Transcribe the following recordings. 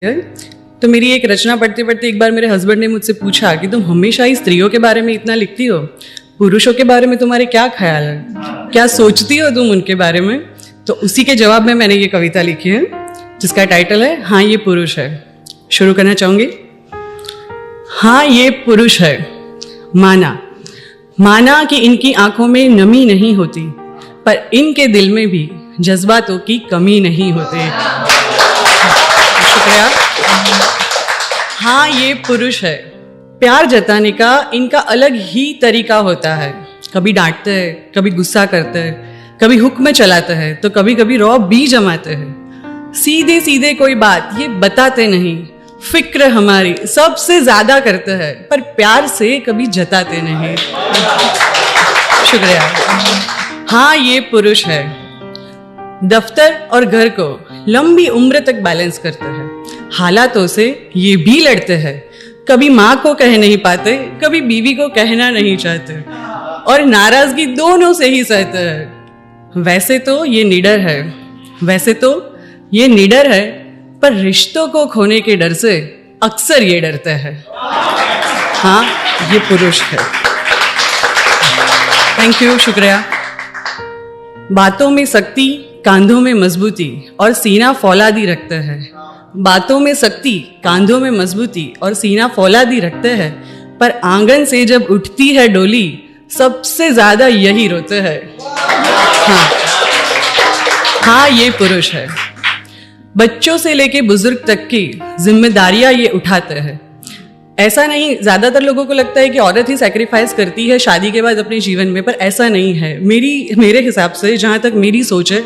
तो मेरी एक रचना पढ़ते पढ़ते एक बार मेरे हस्बैंड ने मुझसे पूछा कि तुम हमेशा ही स्त्रियों के बारे में इतना लिखती हो, पुरुषों के बारे में तुम्हारे क्या ख्याल है, क्या सोचती हो तुम उनके बारे में। तो उसी के जवाब में मैंने ये कविता लिखी है जिसका टाइटल है हाँ ये पुरुष है। शुरू करना चाहूंगी। हाँ ये पुरुष है, माना कि इनकी आंखों में नमी नहीं होती, पर इनके दिल में भी जज्बातों की कमी नहीं होती। शुक्रिया। हाँ ये पुरुष है, प्यार जताने का इनका अलग ही तरीका होता है। कभी डांटते हैं, कभी गुस्सा करते हैं, कभी हुक्म चलाते हैं, तो कभी कभी रौब भी जमाते हैं। सीधे सीधे कोई बात ये बताते नहीं, फिक्र हमारी सबसे ज्यादा करते हैं, पर प्यार से कभी जताते नहीं। शुक्रिया। हाँ ये पुरुष है, दफ्तर और घर को लंबी उम्र तक बैलेंस करते हैं। हालातों से ये भी लड़ते हैं, कभी माँ को कह नहीं पाते, कभी बीवी को कहना नहीं चाहते, और नाराजगी दोनों से ही सहते हैं। वैसे तो ये निडर है, पर रिश्तों को खोने के डर से अक्सर ये डरते हैं। हाँ ये पुरुष है। थैंक यू, शुक्रिया। बातों में शक्ति, कांधों में मजबूती और सीना फौलादी रखते हैं। बातों में शक्ति, कांधों में मजबूती और सीना फौलादी रखते हैं, पर आंगन से जब उठती है डोली, सबसे ज्यादा यही रोते हैं। हाँ ये पुरुष है। बच्चों से लेके बुजुर्ग तक की जिम्मेदारियां ये उठाते हैं। ऐसा नहीं, ज्यादातर लोगों को लगता है कि औरत ही सैक्रिफाइस करती है शादी के बाद अपने जीवन में, पर ऐसा नहीं है। मेरे हिसाब से, जहां तक मेरी सोच है,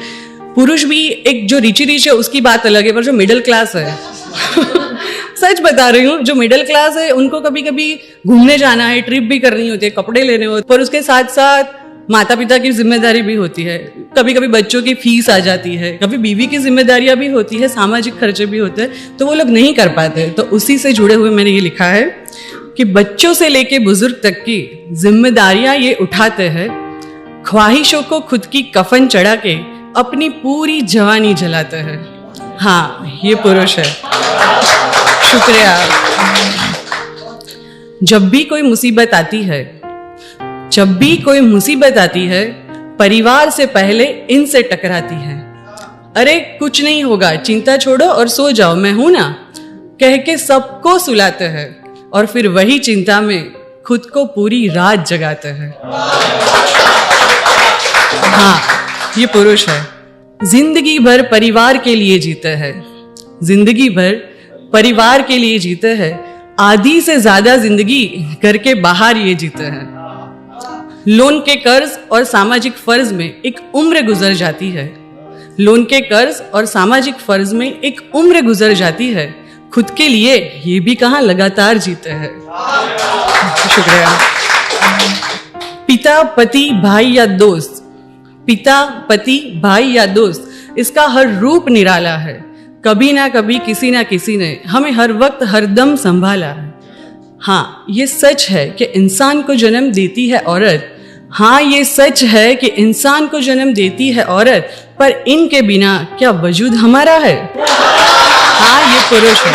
पुरुष भी एक जो रिची है उसकी बात अलग है, पर जो मिडिल क्लास है सच बता रही हूँ, जो मिडिल क्लास है उनको कभी कभी घूमने जाना है, ट्रिप भी करनी होती है, कपड़े लेने होते, पर उसके साथ साथ माता पिता की जिम्मेदारी भी होती है, कभी कभी बच्चों की फीस आ जाती है, कभी बीवी की जिम्मेदारियां भी होती है, सामाजिक खर्चे भी होते हैं, तो वो लोग नहीं कर पाते। तो उसी से जुड़े हुए मैंने ये लिखा है कि बच्चों से लेके बुजुर्ग तक की जिम्मेदारियां ये उठाते हैं, ख्वाहिशों को खुद की कफन चढ़ा के अपनी पूरी जवानी जलाते हैं। हाँ ये पुरुष है। शुक्रिया। जब भी कोई मुसीबत आती है, परिवार से पहले इनसे टकराती है। अरे कुछ नहीं होगा, चिंता छोड़ो और सो जाओ, मैं हूं ना, कह के सबको सुलाते हैं, और फिर वही चिंता में खुद को पूरी रात जगाते हैं। हाँ ये पुरुष है। जिंदगी भर परिवार के लिए जीते हैं, आधी से ज्यादा जिंदगी घर के बाहर ये जीते हैं। लोन के कर्ज और सामाजिक फर्ज में एक उम्र गुजर जाती है, खुद के लिए ये भी कहां लगातार जीते हैं। शुक्रिया। पिता पति भाई या दोस्त, इसका हर रूप निराला है। कभी ना कभी किसी ना किसी ने हमें हर वक्त हरदम संभाला है। हाँ ये सच है कि इंसान को जन्म देती है औरत, पर इनके बिना क्या वजूद हमारा है। हाँ ये पुरुष है।